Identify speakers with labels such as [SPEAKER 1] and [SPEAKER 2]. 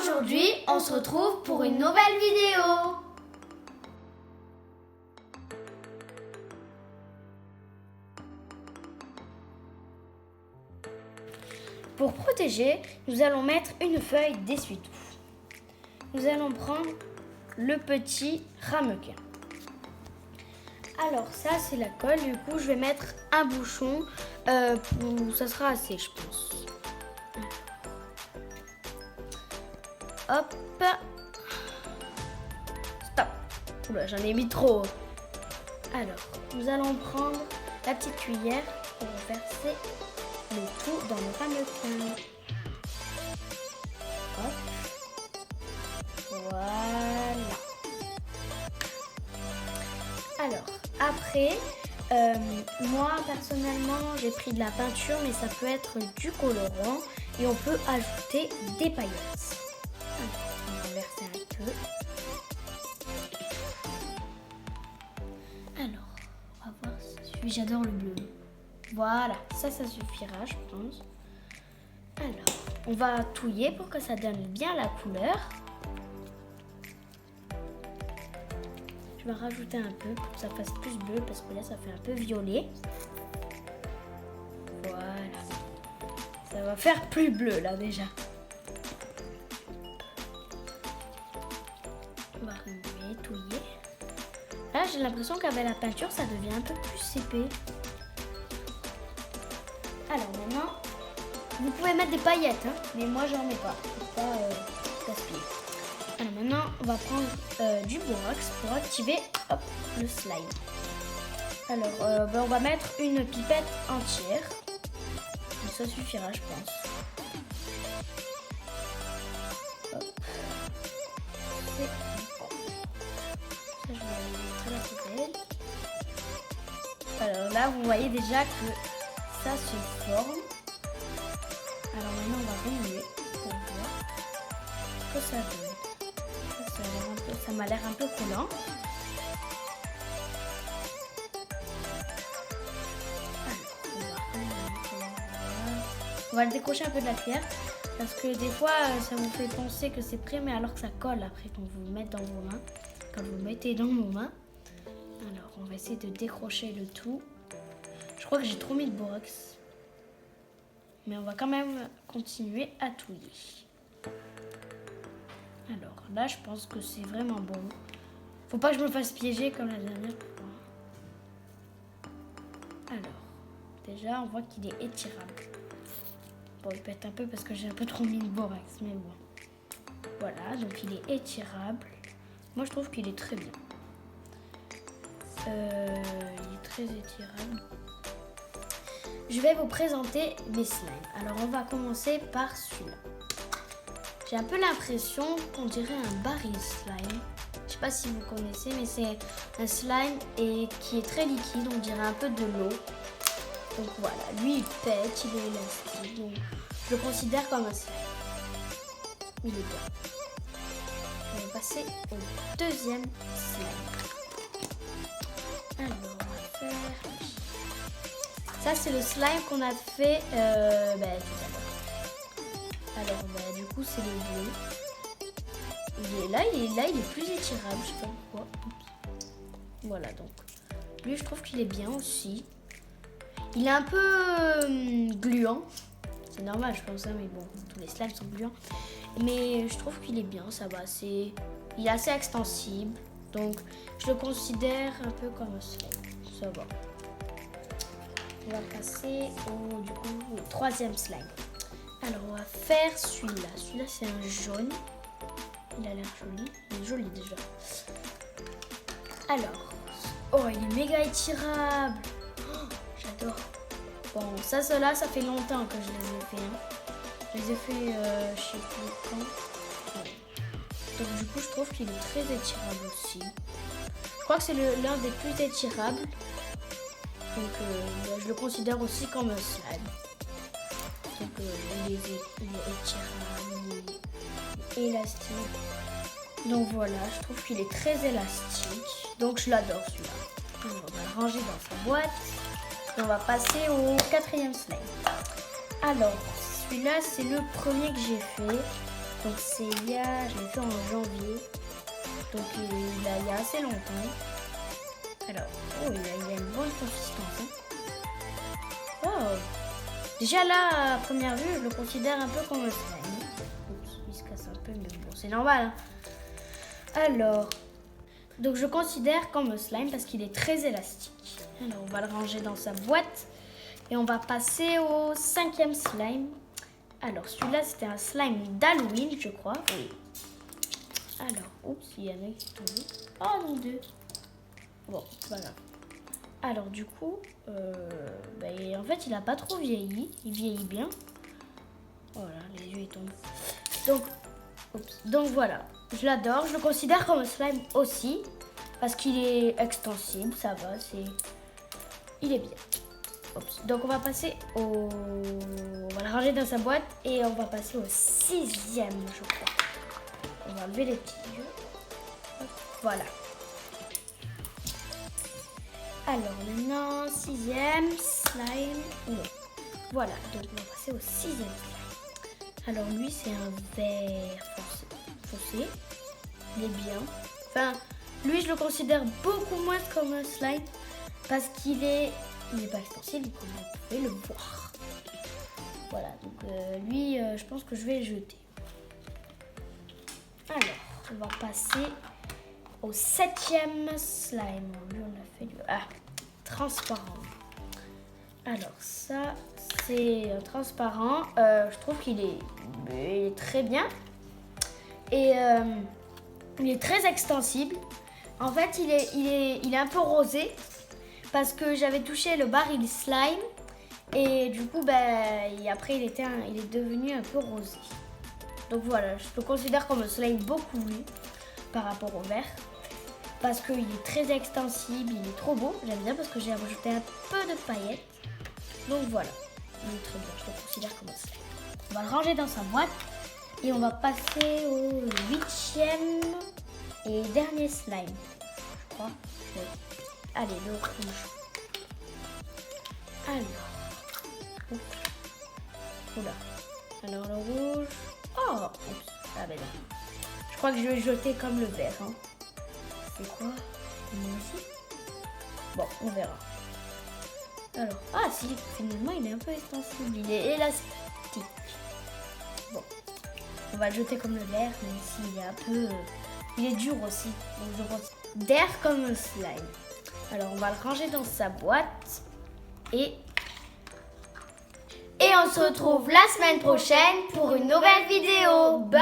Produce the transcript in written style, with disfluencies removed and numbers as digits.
[SPEAKER 1] Aujourd'hui, on se retrouve pour une nouvelle vidéo. Pour protéger, nous allons mettre une feuille d'essuie-tout. Nous allons prendre le petit ramequin. Alors ça c'est la colle, du coup je vais mettre un bouchon, ça sera assez je pense. Hop. Stop. Oula, j'en ai mis trop. Alors, nous allons prendre la petite cuillère pour verser le tout dans le ramequin. Hop. Voilà. Alors, après, moi personnellement, j'ai pris de la peinture, mais ça peut être du colorant et on peut ajouter des paillettes. Alors, on va verser un peu. Alors, on va voir si ça suffit. J'adore le bleu. Voilà, ça suffira, je pense. Alors, on va touiller pour que ça donne bien la couleur. Je vais rajouter un peu pour que ça fasse plus bleu parce que là, ça fait un peu violet. Voilà. Ça va faire plus bleu là déjà. On va remuer, touiller. Là, j'ai l'impression qu'avec la peinture, ça devient un peu plus épais. Alors maintenant, vous pouvez mettre des paillettes, hein, mais moi, j'en mets pas. Pour pas gaspiller. Alors maintenant, on va prendre du borax pour activer le slime. Alors, on va mettre une pipette entière. Et ça suffira, je pense. Hop. Ça, je vais aller à la poubelle. Alors là, vous voyez déjà que ça se forme. Alors maintenant, on va remuer pour voir ce que ça donne. Ça m'a l'air un peu collant. On va le décrocher un peu de la cuillère parce que des fois ça vous fait penser que c'est prêt mais alors que ça colle après quand vous le mettez dans vos mains. Quand vous le mettez dans vos mains. Alors on va essayer de décrocher le tout. Je crois que j'ai trop mis de borax. Mais on va quand même continuer à touiller. Alors là, je pense que c'est vraiment bon. Faut pas que je me fasse piéger comme la dernière fois. Alors, déjà, on voit qu'il est étirable. Bon, il pète un peu parce que j'ai un peu trop mis de borax, mais bon. Voilà, donc il est étirable. Moi, je trouve qu'il est très bien. Il est très étirable. Je vais vous présenter mes slimes. Alors, on va commencer par celui-là. J'ai un peu l'impression qu'on dirait un baril slime. Je sais pas si vous connaissez, mais c'est un slime qui est très liquide. On dirait un peu de l'eau. Donc voilà, lui il pète, il est élastique. Donc je le considère comme un slime. Il est bien. On va passer au deuxième slime. Alors on va faire... Ça c'est le slime qu'on a fait tout à l'heure. Alors du coup c'est le bleu. Il est plus étirable, je sais pas pourquoi. Voilà donc. Lui je trouve qu'il est bien aussi. Il est un peu gluant. C'est normal je pense, hein, mais bon, tous les slimes sont gluants. Mais je trouve qu'il est bien, ça va. Il est assez extensible. Donc je le considère un peu comme un slime. Ça va. On va passer au troisième slime. Alors on va faire celui-là. Celui-là c'est un jaune. Il a l'air joli. Il est joli déjà. Alors. Oh il est méga étirable. Oh, j'adore. Bon ça fait longtemps que je les ai fait. Hein. Je les ai fait je sais plus quand. Ouais. Donc du coup je trouve qu'il est très étirable aussi. Je crois que c'est l'un des plus étirables. Donc je le considère aussi comme un slime. Donc il est étirable, il est élastique. Donc voilà, je trouve qu'il est très élastique. Donc je l'adore celui-là. On va le ranger dans sa boîte. Et on va passer au quatrième slime. Alors, celui-là c'est le premier que j'ai fait. Donc c'est je l'ai fait en janvier. Donc il y a assez longtemps. Alors, oh, il a une bonne consistance. Hein. Wow. Déjà là, à première vue, je le considère un peu comme un slime. Oups, il se casse un peu, mais bon, c'est normal. Hein. Alors, donc je considère comme un slime parce qu'il est très élastique. Alors, on va le ranger dans sa boîte et on va passer au 5e slime. Alors, celui-là, c'était un slime d'Halloween, je crois. Oui. Alors, oups, il y en a qui sont tombés. Oh mon dieu. Bon, c'est pas grave. Alors, du coup, en fait, il a pas trop vieilli. Il vieillit bien. Voilà, les yeux, ils tombent. Donc voilà. Je l'adore. Je le considère comme un slime aussi. Parce qu'il est extensible, ça va. Il est bien. Oups. Donc, on va passer au... On va le ranger dans sa boîte. Et on va passer au 6e, je crois. On va enlever les petits yeux. Voilà. Alors maintenant, 6e slime. Non. Voilà, donc on va passer au 6e slime. Alors lui, c'est un vert foncé. Il est bien. Enfin, lui, je le considère beaucoup moins comme un slime parce qu'il est pas extensible, comme vous pouvez le voir. Voilà, donc lui, je pense que je vais le jeter. Alors, on va passer au 7e slime. Lui, on a fait le transparent. Alors ça, c'est transparent. Je trouve qu'il est très bien. Et il est très extensible. En fait, il est un peu rosé. Parce que j'avais touché le baril slime. Et du coup, après, il est devenu un peu rosé. Donc voilà, je le considère comme un slime beaucoup mieux par rapport au vert. Parce qu'il est très extensible, il est trop beau. J'aime bien parce que j'ai rajouté un peu de paillettes. Donc voilà, il est très bien, je le considère comme un slime. On va le ranger dans sa boîte. Et on va passer au 8e et dernier slime. Je crois. Oui. Allez, le rouge. Alors. Oula. Alors le rouge. Oh, oups. Ah ben non. Je crois que je vais jeter comme le vert. Hein. C'est quoi? Ici. Bon, on verra. Alors, si, finalement, il est un peu extensible. Il est élastique. Bon, on va le jeter comme le vert, même s'il est un peu... il est dur aussi. Donc, je considère comme un slime. Alors, on va le ranger dans sa boîte. Et on se retrouve la semaine prochaine pour une nouvelle vidéo. Bye!